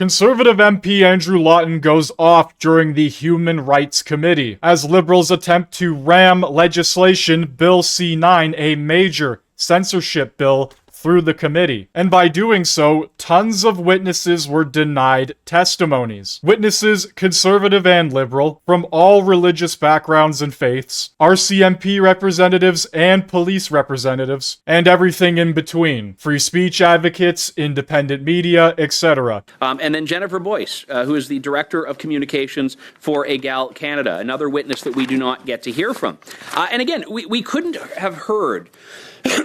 Conservative MP Andrew Lawton goes off during the Human Rights Committee as Liberals attempt to ram legislation Bill C9, a major censorship bill, through the committee. And by doing so, tons of witnesses were denied testimonies. Witnesses, conservative and liberal, from all religious backgrounds and faiths, RCMP representatives and police representatives, and everything in between. Free speech advocates, independent media, etc. And then Jennifer Boyce, who is the Director of Communications for Egal Canada, another witness that we do not get to hear from. And again, we couldn't have heard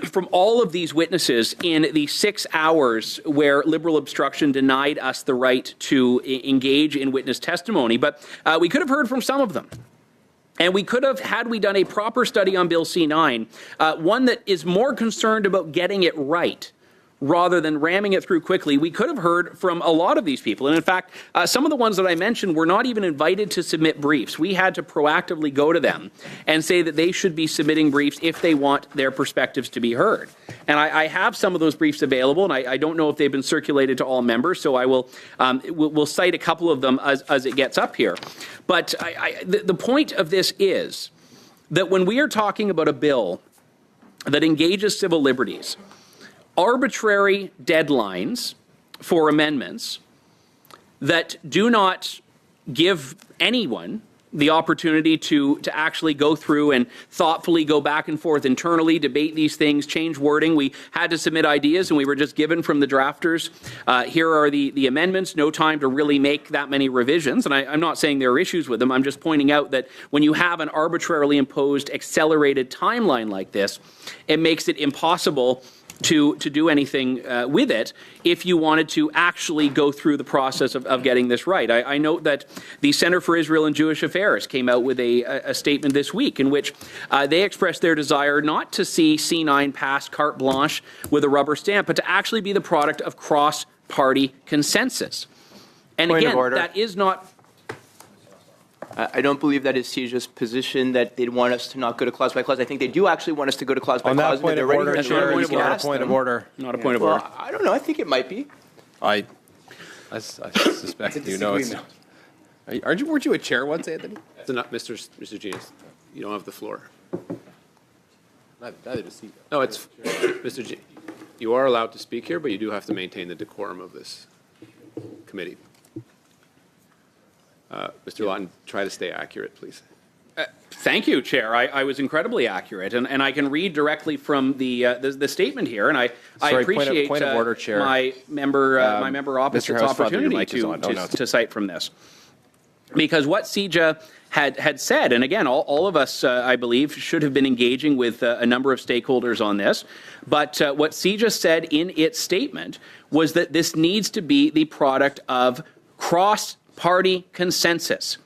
from all of these witnesses in the 6 hours where Liberal obstruction denied us the right to engage in witness testimony, but we could have heard from some of them. And we could have, had we done a proper study on Bill C9, one that is more concerned about getting it right rather than ramming it through quickly, we could have heard from a lot of these people. And in fact, some of the ones that I mentioned were not even invited to submit briefs. We had to proactively go to them and say that they should be submitting briefs if they want their perspectives to be heard. And I have some of those briefs available, and I don't know if they've been circulated to all members, so I will we'll cite a couple of them as it gets up here. But the point of this is that when we are talking about a bill that engages civil liberties, arbitrary deadlines for amendments that do not give anyone the opportunity to actually go through and thoughtfully go back and forth internally, debate these things, change wording. We had to submit ideas, and we were just given from the drafters, here are the amendments, no time to really make that many revisions. And I'm not saying there are issues with them. I'm just pointing out that when you have an arbitrarily imposed accelerated timeline like this, it makes it impossible to do anything with it if you wanted to actually go through the process of getting this right. I note that the Center for Israel and Jewish Affairs came out with a statement this week in which they expressed their desire not to see C9 pass carte blanche with a rubber stamp, but to actually be the product of cross-party consensus. And again, that is not... I don't believe that is CEJA's position that they'd want us to not go to clause by clause. I think they do actually want us to go to clause by clause. On that point of order, Chair, it's not a point of order. Not a point of order. I don't know. I think it might be. I suspect you know it's not. Weren't you a chair once, Anthony? It's not, Mr. Genius. You don't have the floor. Neither does he. No, it's Mr. G. You are allowed to speak here, but you do have to maintain the decorum of this committee. Mr. Lawton, try to stay accurate, please. Thank you, Chair. I was incredibly accurate, and I can read directly from the statement here, and I appreciate point of order, Chair. my member opposite's opportunity to cite from this. Because what CEJA had said, and again, all of us, I believe, should have been engaging with a number of stakeholders on this, but what CEJA said in its statement was that this needs to be the product of cross-party consensus.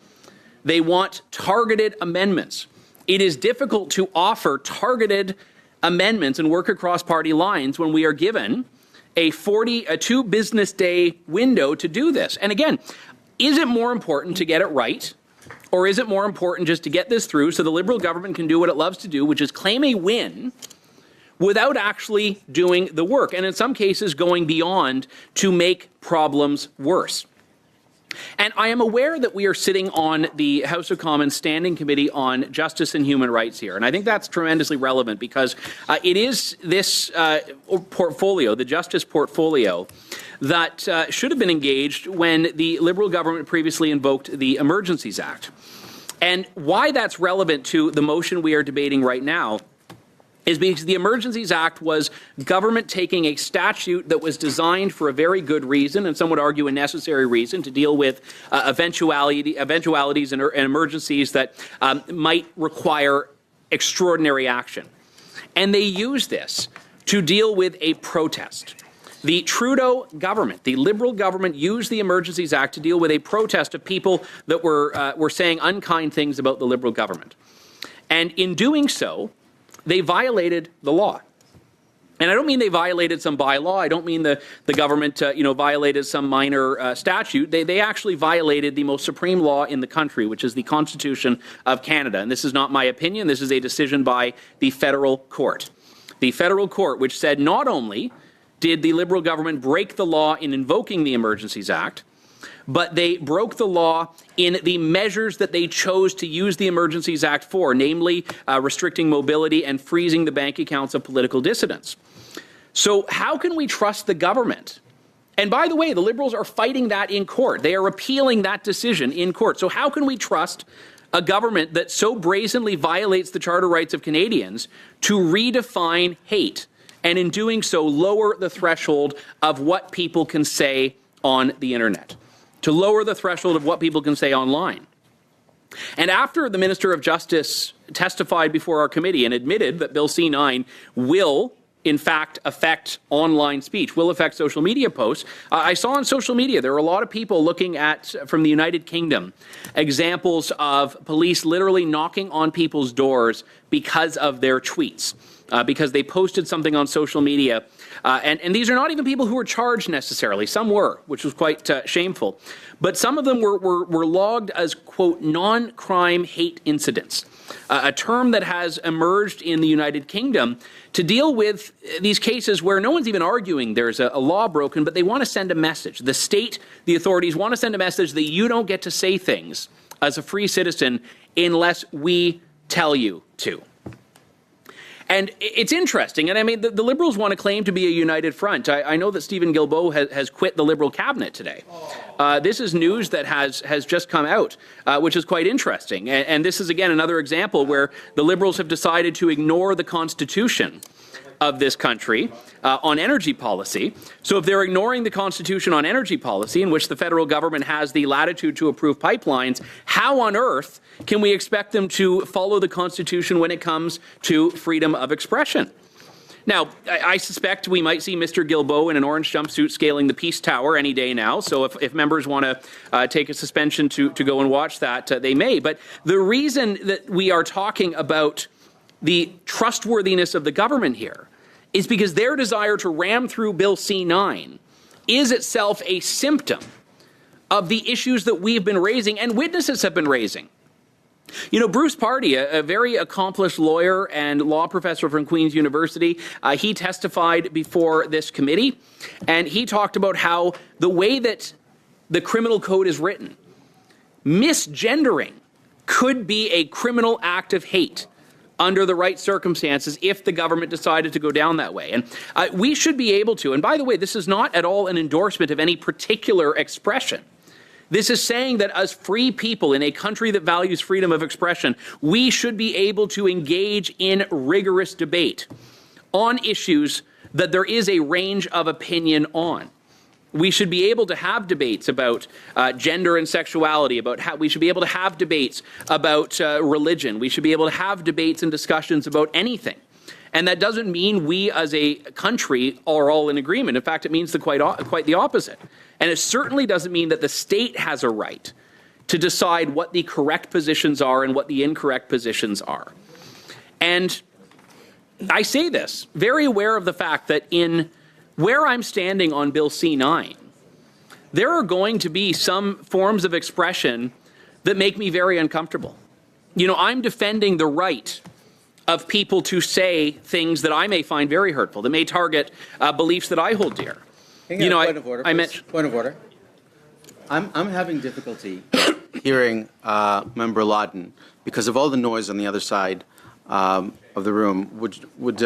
They want targeted amendments. It is difficult to offer targeted amendments and work across party lines when we are given a 2 business day window to do this. And again, is it more important to get it right, or is it more important just to get this through so the Liberal government can do what it loves to do, which is claim a win without actually doing the work, and in some cases going beyond to make problems worse? And I am aware that we are sitting on the House of Commons Standing Committee on Justice and Human Rights here. And I think that's tremendously relevant because it is this portfolio, the justice portfolio, that should have been engaged when the Liberal government previously invoked the Emergencies Act. And why that's relevant to the motion we are debating right now is because the Emergencies Act was government taking a statute that was designed for a very good reason, and some would argue a necessary reason, to deal with eventualities and emergencies that might require extraordinary action. And they used this to deal with a protest. The Trudeau government, the Liberal government, used the Emergencies Act to deal with a protest of people that were saying unkind things about the Liberal government. And in doing so, they violated the law. And I don't mean they violated some bylaw. I don't mean the government violated some minor statute. They actually violated the most supreme law in the country, which is the Constitution of Canada. And this is not my opinion. This is a decision by the federal court. The federal court, which said not only did the Liberal government break the law in invoking the Emergencies Act, but they broke the law in the measures that they chose to use the Emergencies Act for, namely restricting mobility and freezing the bank accounts of political dissidents. So how can we trust the government? And by the way, the Liberals are fighting that in court. They are appealing that decision in court. So how can we trust a government that so brazenly violates the charter rights of Canadians to redefine hate, and in doing so lower the threshold of what people can say on the internet, to lower the threshold of what people can say online? And after the Minister of Justice testified before our committee and admitted that Bill C-9 will in fact affect online speech, will affect social media posts. I saw on social media there are a lot of people looking at, from the United Kingdom, examples of police literally knocking on people's doors because of their tweets, because they posted something on social media. And these are not even people who were charged necessarily. Some were, which was quite shameful. But some of them were logged as, quote, non-crime hate incidents, a term that has emerged in the United Kingdom to deal with these cases where no one's even arguing there's a law broken, but they want to send a message. The state, the authorities want to send a message that you don't get to say things as a free citizen unless we tell you to. And it's interesting, and I mean, the Liberals want to claim to be a united front. I know that Stephen Guilbeault has quit the Liberal cabinet today. This is news that has just come out, which is quite interesting. And this is, again, another example where the Liberals have decided to ignore the Constitution of this country on energy policy. So if they're ignoring the Constitution on energy policy, in which the federal government has the latitude to approve pipelines, how on earth can we expect them to follow the Constitution when it comes to freedom of expression? Now, I suspect we might see Mr. Guilbeault in an orange jumpsuit scaling the Peace Tower any day now. So if members want to take a suspension to go and watch that, they may. But the reason that we are talking about the trustworthiness of the government here is because their desire to ram through Bill C-9 is itself a symptom of the issues that we've been raising and witnesses have been raising. You know, Bruce Pardy, a very accomplished lawyer and law professor from Queen's University, he testified before this committee, and he talked about how the way that the criminal code is written, misgendering could be a criminal act of hate under the right circumstances if the government decided to go down that way. And we should be able to, and by the way, this is not at all an endorsement of any particular expression. This is saying that as free people in a country that values freedom of expression, we should be able to engage in rigorous debate on issues that there is a range of opinion on. We should be able to have debates about gender and sexuality, about how we should be able to have debates about religion. We should be able to have debates and discussions about anything. And that doesn't mean we as a country are all in agreement. In fact, it means quite the opposite. And it certainly doesn't mean that the state has a right to decide what the correct positions are and what the incorrect positions are. And I say this, very aware of the fact that in where I'm standing on Bill C-9, there are going to be some forms of expression that make me very uncomfortable. You know, I'm defending the right of people to say things that I may find very hurtful, that may target beliefs that I hold dear. You know, point of order. I'm having difficulty hearing Member Lawton because of all the noise on the other side of the room. Would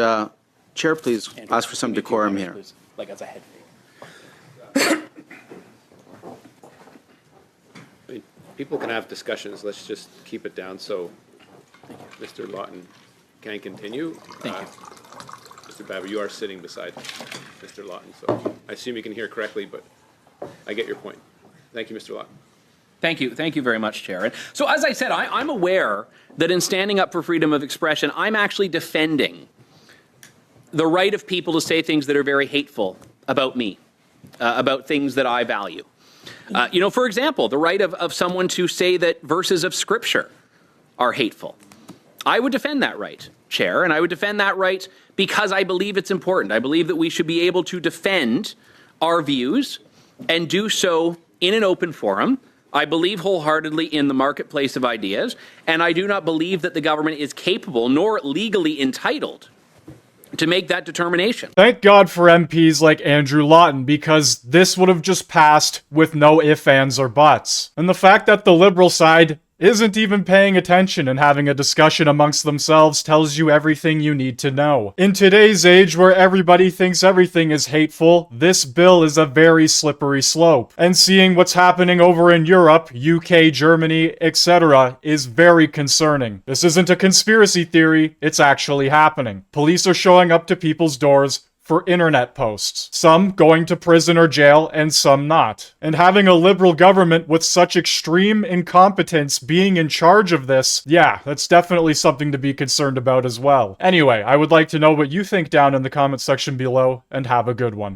Chair please ask for some decorum here? Like as a head I mean, people can have discussions. Let's just keep it down so Mr. Lawton can continue. Thank you. Mr. Baber, you are sitting beside Mr. Lawton, so I assume you can hear correctly, but I get your point. Thank you, Mr. Lawton. Thank you. Thank you very much, Chair. And so as I said, I'm aware that in standing up for freedom of expression, I'm actually defending the right of people to say things that are very hateful about me, about things that I value. You know, for example, the right of someone to say that verses of Scripture are hateful. I would defend that right, Chair, and I would defend that right because I believe it's important. I believe that we should be able to defend our views and do so in an open forum. I believe wholeheartedly in the marketplace of ideas, and I do not believe that the government is capable nor legally entitled to make that determination. Thank God for MPs like Andrew Lawton, because this would have just passed with no ifs, ands, or buts. And the fact that the Liberal side isn't even paying attention and having a discussion amongst themselves tells you everything you need to know. In today's age where everybody thinks everything is hateful, this bill is a very slippery slope. And seeing what's happening over in Europe, UK, Germany, etc. is very concerning. This isn't a conspiracy theory, it's actually happening. Police are showing up to people's doors for internet posts. Some going to prison or jail, and some not. And having a Liberal government with such extreme incompetence being in charge of this, yeah, that's definitely something to be concerned about as well. Anyway, I would like to know what you think down in the comment section below, and have a good one.